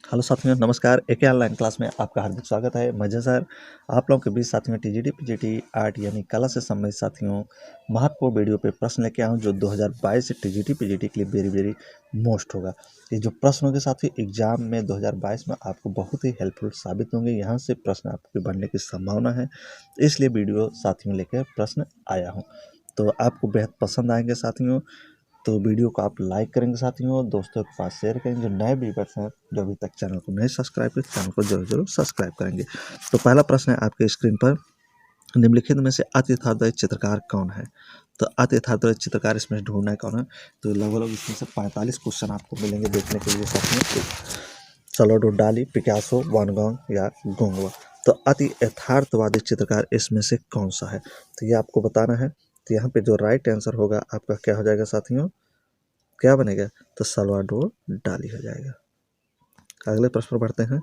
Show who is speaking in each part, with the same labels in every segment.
Speaker 1: Hello साथियों, नमस्कार। एके online class में आपका हार्दिक स्वागत है। मजे सर आप लोगों के बीच साथियों टीजीटी पीजीटी आर्ट यानी कला से संबंधित साथियों महत्वपूर्ण वीडियो पे प्रश्न लेके आऊँ जो 2022 से टीजीटी पीजीटी के लिए वेरी मोस्ट होगा। ये जो प्रश्न होंगे साथियों एग्जाम में 2022 में आपको बहुत ही हेल्पफुल साबित होंगे। यहाँ से प्रश्न आपके बनने की संभावना है, इसलिए वीडियो साथियों लेकर प्रश्न आया हूँ। तो आपको बेहद पसंद आएंगे साथियों। तो वीडियो को आप लाइक करेंगे साथियों, दोस्तों के पास शेयर करेंगे। जो नए व्यूअर्स हैं जो अभी तक चैनल को नहीं सब्सक्राइब किए, चैनल को जरूर सब्सक्राइब करेंगे। तो पहला प्रश्न है आपके स्क्रीन पर, निम्नलिखित में से अति यथार्थवादी चित्रकार कौन है? तो अति यथार्थवादी चित्रकार इसमें ढूंढना है कौन है। तो लगभग इसमें से 45 क्वेश्चन आपको मिलेंगे देखने के लिए साथियों। सल्वाडोर डाली, पिकासो, वैन गॉग या गोंगवा। तो अति यथार्थवादी चित्रकार इसमें से कौन सा है, तो ये आपको बताना है। तो यहाँ पे जो राइट आंसर होगा आपका क्या हो जाएगा साथियों, क्या बनेगा? तो सल्वाडोर डाली हो जाएगा। अगले प्रश्न पर बढ़ते हैं।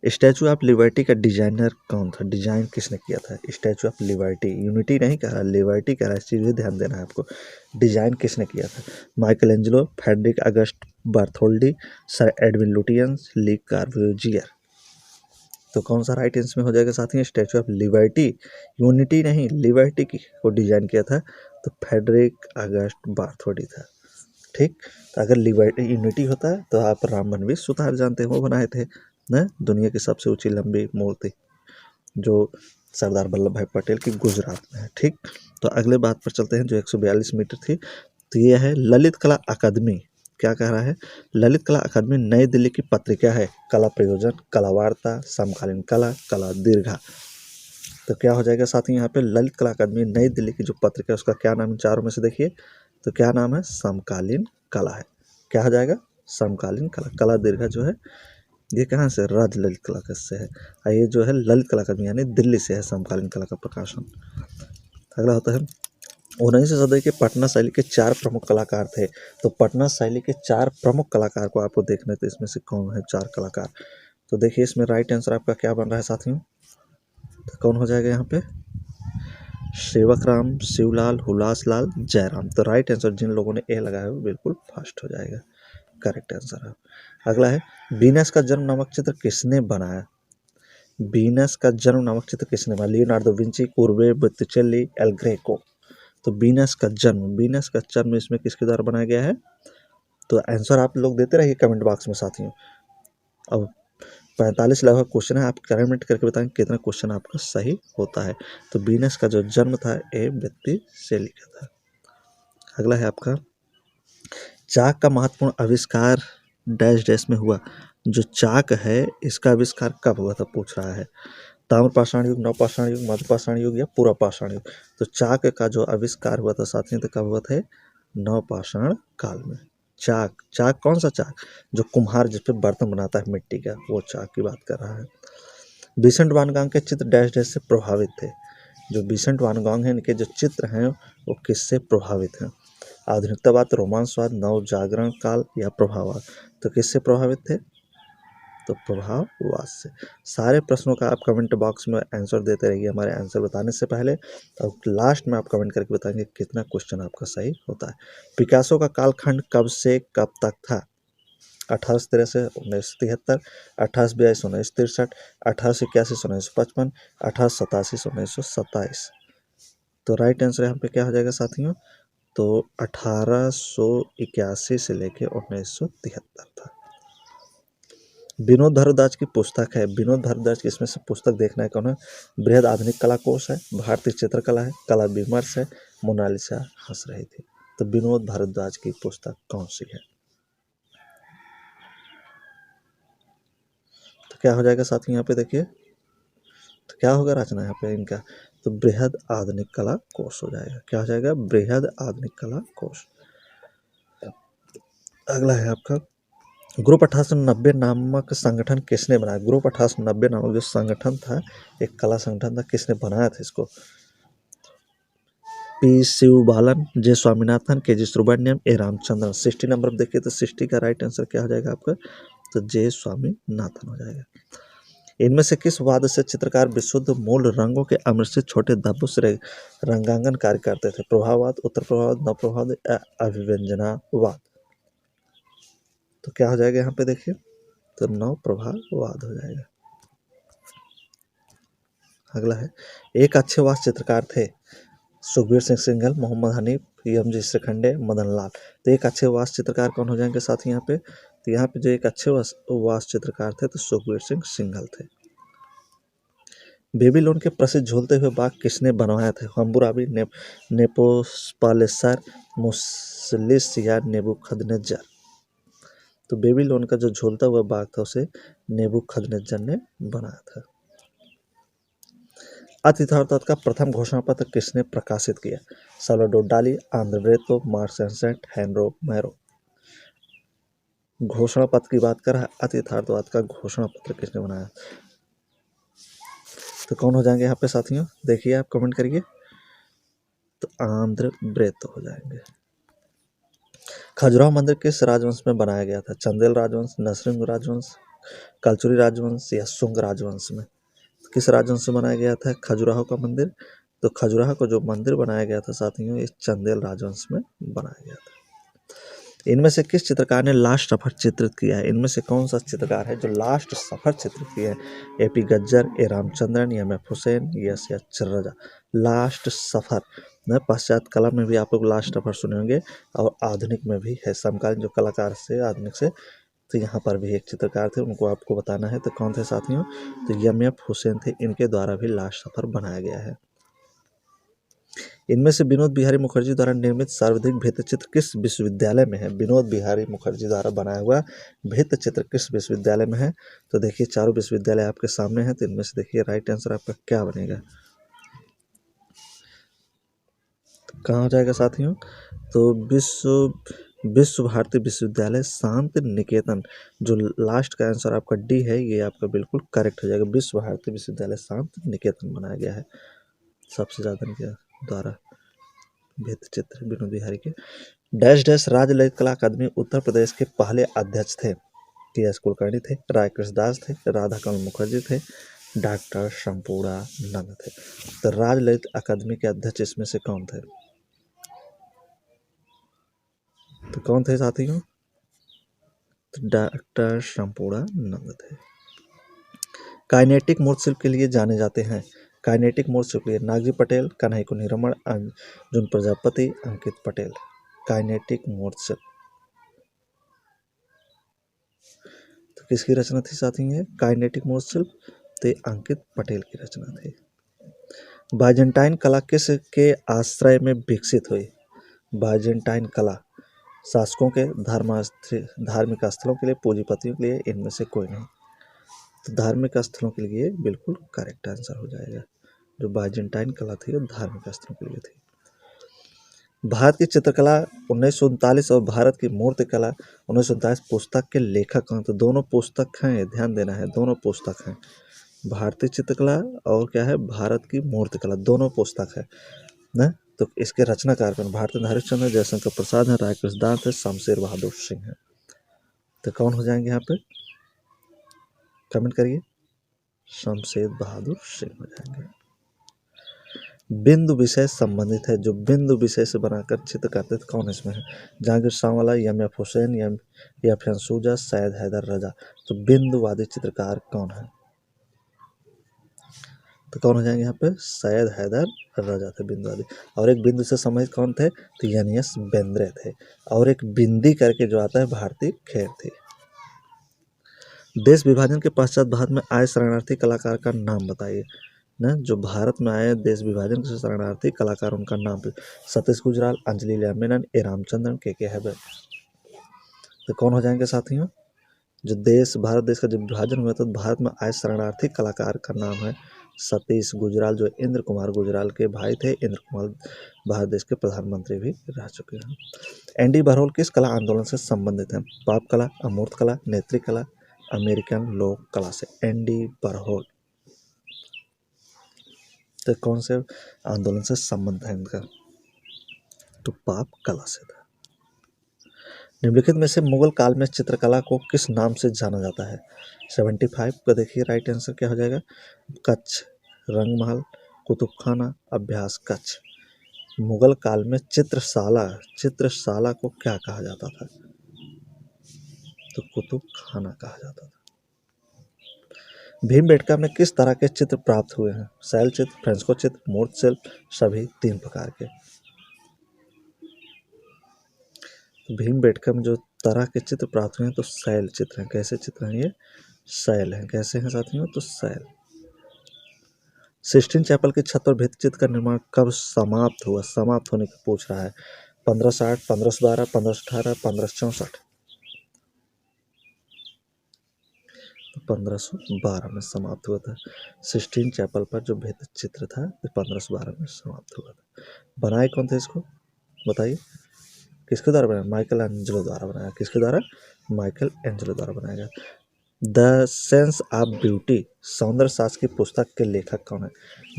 Speaker 1: स्टैचू ऑफ लिबर्टी का डिजाइनर कौन था? डिजाइन किसने किया था स्टैचू ऑफ लिबर्टी? यूनिटी नहीं कह रहा, लिबर्टी कह रहा है, इस चीज़ भी ध्यान देना है आपको। डिजाइन किसने किया था? Michelangelo, Frederic Auguste Bartholdi, sir Edwin Lutyens, Le Corbusier. तो कौन सा राइट आंसर में हो जाएगा साथियों? स्टैचू ऑफ लिबर्टी, यूनिटी नहीं, लिबर्टी की को डिजाइन किया था तो फ्रेडरिक अगस्ट बार्थोल्डी था। ठीक, तो अगर लिबर्टी यूनिटी होता है तो आप राम मनवीर सुतार जानते हैं, वो बनाए थे ना, दुनिया की सबसे ऊंची लंबी मूर्ति जो सरदार वल्लभ भाई पटेल की गुजरात में है। ठीक, तो अगले बात पर चलते हैं जो 142 मीटर थी। तो ये है ललित कला अकादमी, क्या कह रहा है? ललित कला अकादमी नई दिल्ली की पत्रिका है। कला प्रयोजन, कला वार्ता, समकालीन कला, कला दीर्घा। तो क्या हो जाएगा साथी यहाँ पे? ललित कला अकादमी नई दिल्ली की जो पत्रिका है उसका क्या नाम है? चारों में से देखिए, तो क्या नाम है? समकालीन कला है। क्या हो जाएगा? समकालीन कला। कला दीर्घा जो है ये कहाँ से? राज ललित कला से है, और ये जो है ललित कला अकादमी यानी दिल्ली से है समकालीन कला का प्रकाशन। अगला होता है 19वीं सदी के पटना शैली के 4 प्रमुख कलाकार थे। तो पटना शैली के 4 प्रमुख कलाकार को आपको देखना है, तो इसमें से कौन है 4 कलाकार? तो देखिए इसमें राइट आंसर आपका क्या बन रहा है साथियों, तो कौन हो जाएगा यहाँ पे? सेवकराम, शिवलाल, हुलासलाल, जयराम। तो राइट आंसर जिन लोगों ने ए लगाया है वो बिल्कुल फर्स्ट हो जाएगा, करेक्ट आंसर है। अगला है वीनस का जन्म नामक चित्र किसने बनाया? वीनस का जन्म नामक चित्र किसने बनाया? लियोनार्डो विंची, उर्बे, बोत्तिचेली, एल ग्रेको। तो वीनस का जन्म इसमें किसके द्वारा बनाया गया है? तो आंसर आप लोग देते रहिए कमेंट बॉक्स में साथियों। अब 45 लगभग क्वेश्चन है, आप कमेंट करके बताएं कितना क्वेश्चन आपका सही होता है। तो वीनस का जो जन्म था ए व्यक्ति से लिखा था। अगला है आपका चाक का महत्वपूर्ण आविष्कार डैश डैश में हुआ। जो चाक है इसका आविष्कार कब हुआ था पूछ रहा है। ताम्रपाषाण युग, नवपाषाण युग, मध्यपाषाण युग या पूर्वपाषाण युग। तो चाक का जो आविष्कार हुआ था साथियों तो कब हुआ था? नवपाषाण काल में। चाक, चाक कौन सा चाक? जो कुम्हार जिस पे बर्तन बनाता है मिट्टी का, वो चाक की बात कर रहा है। विसेंट वैन गॉग के चित्र डैश डैश से प्रभावित थे। जो विसेंट वैन गॉग हैं इनके जो चित्र हैं वो किससे प्रभावित हैं? आधुनिकतावाद, रोमांसवाद, नव जागरण काल या प्रभाववाद। तो किससे प्रभावित थे? तो प्रभाववाद से। सारे प्रश्नों का आप कमेंट बॉक्स में आंसर देते रहिए हमारे आंसर बताने से पहले, और लास्ट में आप कमेंट करके बताएंगे कितना क्वेश्चन आपका सही होता है। पिकासो का कालखंड कब से कब तक था? 1813 से 1973, 1842 1963, 1881 1955, 1887 1927। तो राइट आंसर यहाँ पे क्या हो जाएगा साथियों? तो 1881 से लेके 1973 था। विनोद भारद्वाज की पुस्तक है। विनोद भारद्वाज की इसमें से पुस्तक देखना है कौन है? बृहद आधुनिक कला कोश है, भारतीय चित्रकला है, कला विमर्श है, मोनालिसा हंस रही थी। तो विनोद भारद्वाज की पुस्तक कौन सी है? तो क्या हो जाएगा साथी यहाँ पे देखिए, तो क्या होगा रचना यहाँ पे इनका? तो बृहद आधुनिक कला कोश हो जाएगा। क्या हो जाएगा? बृहद आधुनिक कला कोश। अगला है आपका ग्रुप 1890 नामक संगठन किसने बनाया? ग्रुप 1890 नामक जो संगठन था, एक कला संगठन था, किसने बनाया था इसको? पी शिवबालन, जे स्वामीनाथन, के जी सुब्रमण्यम, ए रामचंद्रन। 60 नंबर देखिए, तो 60 का राइट आंसर क्या हो जाएगा आपका? तो जे स्वामीनाथन हो जाएगा। इनमें से किस वाद्य से चित्रकार विशुद्ध मूल रंगों के अमृत छोटे धब्बों से रंगांकन कार्य करते थे? प्रभाववाद, उत्तर प्रभाववाद, नव प्रभाववाद, अभिव्यंजनावाद। तो क्या हो जाएगा यहाँ पे देखिए, तो नवप्रभावाद हो जाएगा। अगला है, एक अच्छे वास्तु चित्रकार थे सुखबीर सिंह सिंघल, मोहम्मद हनीफ, यमजी शिखंडे, मदन लाल। तो एक अच्छे वास्तु चित्रकार कौन हो जाएंगे साथी यहाँ पे? तो यहाँ पे जो एक अच्छे वास्तु चित्रकार थे तो सुखबीर सिंह सिंघल थे। बेबीलोन के प्रसिद्ध झूलते हुए बाग किसने बनवाया था? हम्मुराबी, नेपोस्पालेसर, मुस्लिस या नेबूखदनेस्सर। तो बेबीलोन का जो झूलता हुआ बाग था उसे नेबूखदनेस्सर ने बनाया था। अतिथि का प्रथम घोषणा पत्र किसने प्रकाशित किया? साल्वाडोर डाली, Andre Breton, mark सेंसेंट, Henri marrow. घोषणा पत्र की बात कर रहा है, अतिथार्थवाद का घोषणा पत्र किसने बनाया? तो कौन हो जाएंगे यहाँ पे साथियों? देखिए आप कमेंट करिए। तो आंद्रे ब्रेतो हो जाएंगे। खजुराहो मंदिर किस राजवंश में बनाया गया था? चंदेल राजवंश, नरसिंह राजवंश, कलचुरी राजवंश या शुंग राजवंश में? किस राजवंश से बनाया गया था खजुराहो का मंदिर? तो खजुराहो को जो मंदिर बनाया गया था साथियों, इस चंदेल राजवंश में बनाया गया था। इनमें से किस चित्रकार ने लास्ट सफर चित्रित किया है? इनमें से कौन सा चित्रकार है जो लास्ट सफर चित्रित किया है? AP Gajjar, A Ramachandran, M F Husain, S H Raza. Last सफर न पश्चात कला में भी आप लोग लास्ट सफर सुने होंगे और आधुनिक में भी है, समकालीन जो कलाकार से आधुनिक से। तो यहाँ पर भी एक चित्रकार थे, उनको आपको बताना है। तो कौन थे साथियों? तो एम एफ हुसैन थे, इनके द्वारा भी लास्ट सफर बनाया गया है। इनमें से विनोद बिहारी मुखर्जी द्वारा निर्मित सर्वाधिक भित्ति चित्र किस विश्वविद्यालय में है? विनोद बिहारी मुखर्जी द्वारा बनाया हुआ भित्ति चित्र किस विश्वविद्यालय में है? तो देखिए चारों विश्वविद्यालय आपके सामने हैं, तो इनमें से देखिए राइट आंसर आपका क्या बनेगा? कहाँ हो जाएगा साथियों? तो विश्व भारती विश्वविद्यालय शांति निकेतन। जो लास्ट का आंसर आपका डी है, ये आपका बिल्कुल करेक्ट हो जाएगा। विश्व भारती विश्वविद्यालय शांति निकेतन बनाया गया है सबसे ज़्यादा इनके द्वारा भित्ति चित्र विनोद बिहारी के। डैश डैश राज्य ललित कला अकादमी उत्तर प्रदेश के पहले अध्यक्ष थे? टी एस कुलकर्णी थे, राय कृष्णदास थे, राधा कमल मुखर्जी थे, डॉक्टर शंपूर्णानंद थे। तो राज्य ललित अकादमी के अध्यक्ष इसमें से कौन थे? तो कौन थे साथियों? तो डॉक्टर शंपूर्णानंद थे। काइनेटिक मूर्ति शिल्प के लिए जाने जाते हैं? काइनेटिक मूर्ति शिल्प के लिए नागजी पटेल, कन्हई कुन्ही रमण, अर्जुन प्रजापति, अंकित पटेल। काइनेटिक मूर्ति शिल्प तो किसकी रचना थी साथी? ये काइनेटिक मूर्ति शिल्प तो अंकित पटेल की रचना थी। बाइजेंटाइन कला किस के आश्रय में विकसित हुई? बाइजेंटाइन कला शासकों के, धार्मिक स्थलों के लिए, पूंजीपतियों के लिए, इनमें से कोई नहीं। तो धार्मिक स्थलों के लिए बिल्कुल करेक्ट आंसर हो जाएगा। जो बाइजेंटाइन कला थी वो धार्मिक स्थलों के लिए थी। भारत की चित्रकला 1939 और भारत की मूर्ति कला 1939 पुस्तक के लेखक कौन? तो दोनों पुस्तक हैं, ध्यान देना है, दोनों पुस्तक हैं। भारतीय चित्रकला और क्या है, भारत की मूर्ति कला, दोनों पुस्तक है ना। तो इसके रचनाकार कौन? भारतेंदु हरिश्चंद्र, जयशंकर प्रसाद है, राय कृष्णदास है, शमशेर बहादुर सिंह है। तो कौन हो जाएंगे यहाँ पे? कमेंट करिए। शमशेर बहादुर सिंह हो जाएंगे। बिंदु विषय संबंधित है, जो बिंदु विषय से बनाकर चित्र करते थे कौन इसमें है? जहांगीर सांवला, एम एफ हुसैन, या फिर सूजा, सैयद हैदर रजा। तो बिंदुवादी चित्रकार कौन है? तो कौन हो जाएंगे यहाँ पे? सैयद हैदर रजा थे बिंदुवादी। और एक बिंदु से संबंधित कौन थे? तो एन.एस. बेंद्रे थे। और एक बिंदी करके जो आता है भारती खेर थी। देश विभाजन के पश्चात भारत में आए शरणार्थी कलाकार का नाम बताइए ना। जो भारत में आए देश विभाजन से शरणार्थी कलाकार, उनका नाम? सतीश गुजराल, अंजलि लीला मेनन, ए रामचंद्रन, के हैबर। तो कौन हो जाएंगे साथियों? जो भारत देश का जब विभाजन हुआ तो भारत में आए शरणार्थी कलाकार का नाम है सतीश गुजराल, जो इंद्र कुमार गुजराल के भाई थे। इंद्र कुमार भारत देश के प्रधानमंत्री भी रह चुके हैं। एंडी वॉरहोल किस कला आंदोलन से संबंधित है? पॉप कला, अमूर्त कला, नेत्री कला, अमेरिकन लोक कला से? एंडी वॉरहोल तो कौन से आंदोलन से संबंध है इनका? तो पॉप कला से था। निम्नलिखित में से मुगल काल में चित्रकला को किस नाम से जाना जाता है? 75 का देखिए राइट आंसर क्या हो जाएगा? कच्छ, रंगमहल, कुतुबखाना, अभ्यास कक्ष। मुगल काल में चित्रशाला को क्या कहा जाता था? तो कुतुबखाना कहा जाता था। भीमबेटका में किस तरह के चित्र प्राप्त हुए हैं? शैल चित्र, फ्रेस्को चित्र, मूर्त शिल्प, सभी 3 प्रकार के। भीमबेटका में जो तरह के चित्र प्राप्त हुए हैं तो शैल चित्र हैं। कैसे चित्र हैं ये? शैल हैं। कैसे हैं साथियों? तो शैल। सिस्टीन चैपल की छत पर भित्ति चित्र का निर्माण कब समाप्त हुआ? समाप्त होने की पूछ रहा है। 1560, 1512, 1518, 1564। 1512 में समाप्त हुआ था। सिस्टीन चैपल पर जो भित्ति चित्र था 1512 में समाप्त हुआ था। बनाए कौन थे इसको? बताइए। किसके द्वारा बनाया? माइकल एंजेलो द्वारा बनाया। किसके द्वारा? माइकल एंजेलो द्वारा बनाया गया। द सेंस ऑफ ब्यूटी, सौंदर्य शास्त्र की पुस्तक के लेखक कौन है?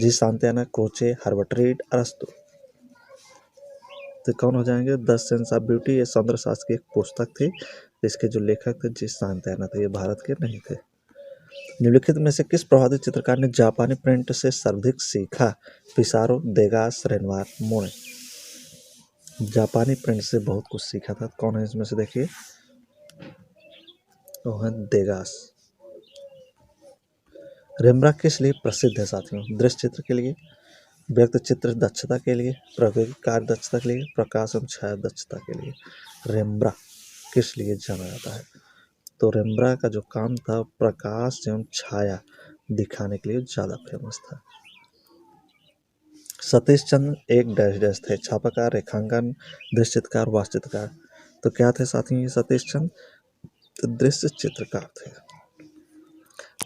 Speaker 1: जी सांतियाना, क्रोचे, हर्बर्ट रीड, अरस्तु। तो कौन हो जाएंगे? द सेंस ऑफ ब्यूटी ये सौंदर्य शास्त्र की एक पुस्तक थी। इसके जो लेखक थे जी सांतियाना थे। ये भारत के नहीं थे। निम्नलिखित में से किस प्रभावित चित्रकार ने जापानी प्रिंट से सर्वाधिक सीखा? पिसारो, देगास, रेनवार, मोने। जापानी प्रिंट से बहुत कुछ सीखा था। कौन है इसमें से? देखिए, वो है देगास। रेम्ब्रांट किस लिए प्रसिद्ध है साथियों? दृश्य चित्र के लिए, व्यक्त चित्र दक्षता के लिए, प्राकृतिक कार्य दक्षता के लिए, प्रकाश एवं छाया दक्षता के लिए। रेम्ब्रांट किस लिए जाना जाता है? तो रेम्ब्रांट का जो काम था प्रकाश एवं छाया दिखाने के लिए ज़्यादा फेमस था। सतीश चंद्र एक डैश डैश थे। छापाकार, रेखांकन, दृश्य चित्रकार, वास्तुचित्रकार। तो क्या थे साथियों ये सतीश चंद्र? तो दृश्य चित्रकार थे।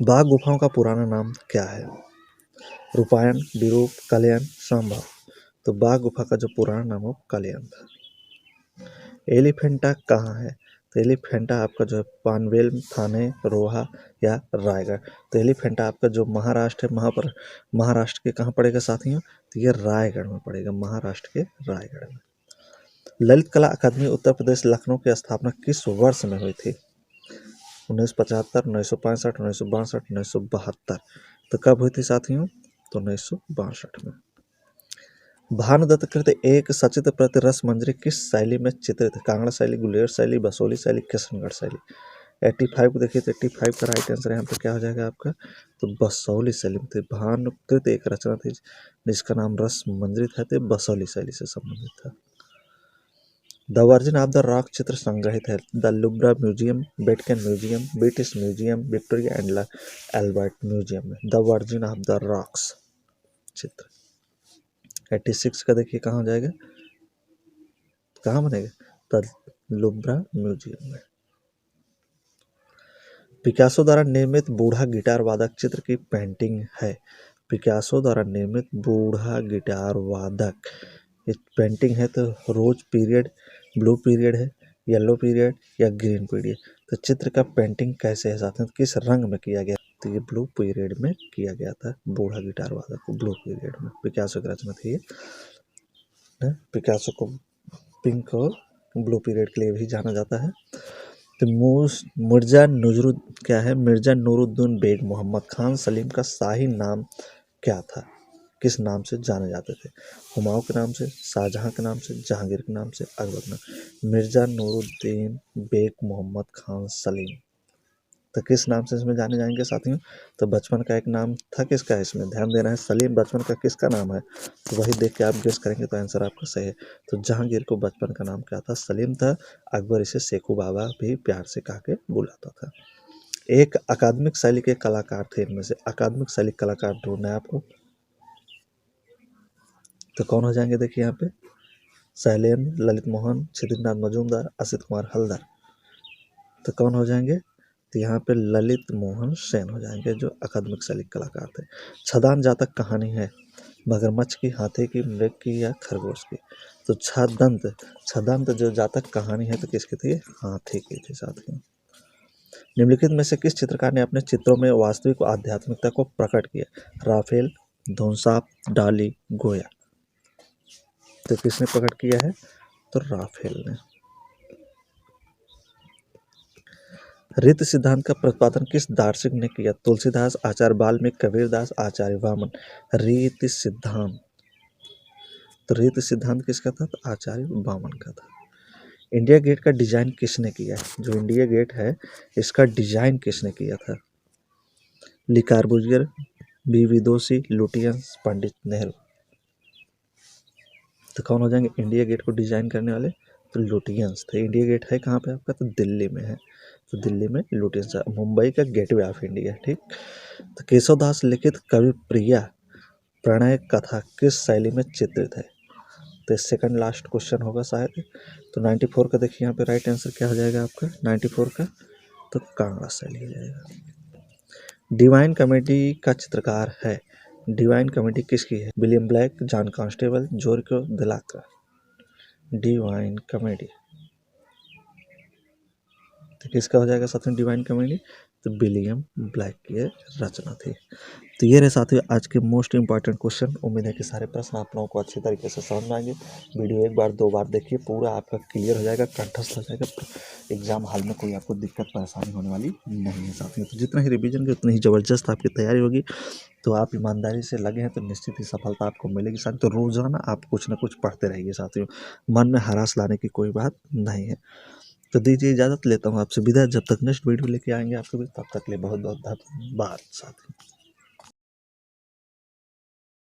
Speaker 1: बाघ गुफाओं का पुराना नाम क्या है? रूपायन, विरूप, कल्याण, संभव। तो बाघ गुफा का जो पुराना नाम हो कल्याण था। एलिफेंटा कहाँ है? तो एलिफेंटा आपका जो है पानवेल, थाने, रोहा या रायगढ़। तो एलिफेंटा आपका जो महाराष्ट्र है, महाराष्ट्र के कहाँ पड़ेगा साथियों? तो ये रायगढ़ में पड़ेगा। महाराष्ट्र के रायगढ़ में। ललित कला अकादमी उत्तर प्रदेश लखनऊ की स्थापना किस वर्ष में हुई थी? 1975, 1965, 1962, 1972। तो कब हुई थी साथियों? तो 1962 में। भानुदत्त कृत एक सचित्र प्रति रस मंजरी किस शैली में चित्रित है? कांगड़ा शैली, गुलेर शैली, बसोली शैली, किशनगढ़ शैली। 85 को देखिए तो 85 का राइट आंसर यहाँ पे क्या हो जाएगा आपका? तो बसोली शैली में थे। भानुकृत एक रचना थी जिसका नाम रस मंजरी था, तो बसोली शैली से संबंधित था। The virgin of the rock चित्र संग्रहित है द लुब्रा museum, Vatican museum, British museum, Victoria and Albert museum में। The virgin of the rocks चित्र। 86 का देखिए कहाँ हो जाएगा? कहाँ बनेगा? द लुब्रा म्यूजियम में। पिकासो द्वारा निर्मित बूढ़ा गिटार वादक चित्र की पेंटिंग है। पिकासो द्वारा निर्मित बूढ़ा गिटार वादक एक पेंटिंग है। तो रोज पीरियड, ब्लू पीरियड है, येलो पीरियड या ग्रीन पीरियड। तो चित्र का पेंटिंग कैसे है साथियों? किस रंग में किया गया? तो ये ब्लू पीरियड में किया गया था। बूढ़ा गिटार वादक को ब्लू पीरियड में। पिकासो की रचना थी ये। पिकासो को पिंक और ब्लू पीरियड के लिए भी जाना जाता है। तो मिर्जा नूरुद्दीन बेग मोहम्मद खान सलीम का शाही नाम क्या था? किस नाम से जाने जाते थे? हुमायूं के नाम से, शाहजहां के नाम से, जहांगीर के नाम से, अकबर के नाम। मिर्जा नूरुद्दीन बेग मोहम्मद खान सलीम। तो किस नाम से इसमें जाने जाएंगे साथियों? तो बचपन का एक नाम था किसका? इसमें ध्यान देना है। सलीम बचपन का किसका नाम है? तो वही देख के आप गेस करेंगे तो आंसर आपका सही है। तो जहांगीर को बचपन का नाम क्या था? सलीम था। अकबर इसे सेखू बाबा भी प्यार से कह के बुलाता था। एक अकादमिक शैली के कलाकार थे। इनमें से अकादमिक शैली कलाकार ढूंढना है आपको। तो कौन हो जाएंगे? देखिए यहाँ पे शैलेंद्र, ललित मोहन, क्षितिज मजूमदार, असित कुमार हल्दर। तो कौन हो जाएंगे? तो यहाँ पे ललित मोहन सेन हो जाएंगे जो अकादमिक शैली कलाकार थे। छदान जातक कहानी है मगरमच्छ की, हाथी की, मृग की या खरगोश की? तो छदंत जो जातक कहानी है तो किसकी थी? हाथी की थी साथियों। निम्नलिखित में से किस चित्रकार ने अपने चित्रों में वास्तविक आध्यात्मिकता को प्रकट किया? राफेल, धोनसाप, डाली, गोया। तो किसने प्रकट किया है? तो राफेल ने। रीत सिद्धांत का प्रतिपादन किस दार्शनिक ने किया? तुलसीदास, आचार्य वाल्मीकि, कबीरदास, आचार्य वामन। रीत सिद्धांत। तो रीत सिद्धांत किसका था? तो आचार्य वामन का था। इंडिया गेट का डिजाइन किसने किया है? जो इंडिया गेट है इसका डिजाइन किसने किया था? ली कार्बूजियर, बी विदुषी, लुटियंस, पंडित नेहरू। तो कौन हो जाएंगे इंडिया गेट को डिजाइन करने वाले? तो लुटियंस थे। इंडिया गेट है कहाँ पे आपका? तो दिल्ली में है। तो दिल्ली में लुटियंस है, मुंबई का गेटवे ऑफ इंडिया। ठीक। तो केशव दास लिखित कवि प्रिया प्रणय कथा किस शैली में चित्रित है? तो सेकंड लास्ट क्वेश्चन होगा शायद। तो 94 का देखिए यहाँ पे राइट आंसर क्या हो जाएगा आपका 94 का? तो कांगड़ा शैली हो जाएगा। डिवाइन कॉमेडी का चित्रकार है? डिवाइन कॉमेडी किसकी है? William Blake, John Constable, Gericault Delacroix. Divine comedy तो किसका हो जाएगा साथियों डिवाइन कॉमेडी? तो विलियम ब्लैक की रचना थी। तो ये रहे साथियों आज के मोस्ट इंपॉर्टेंट क्वेश्चन। उम्मीद है कि सारे प्रश्न आप लोगों को अच्छी तरीके से समझ में आएंगे। वीडियो एक बार दो बार देखिए, पूरा आपका क्लियर हो जाएगा, कंठस्थ हो जाएगा। एग्जाम हॉल में कोई आपको दिक्कत परेशानी होने वाली नहीं है साथियों। तो जितना ही रिवीजन की उतनी ही ज़बरदस्त आपकी तैयारी होगी। तो आप ईमानदारी से लगे हैं तो निश्चित ही सफलता आपको मिलेगी साथियों। तो रोज़ाना आप कुछ ना कुछ पढ़ते रहिए साथियों, मन में हरास लाने की कोई बात नहीं है। तो दीजिए इजाज़त, लेता हूँ आपसे विदा। जब तक नेक्स्ट वीडियो लेके आएंगे आपके बीच, तब तक के लिए बहुत बहुत धन्यवाद साथियों।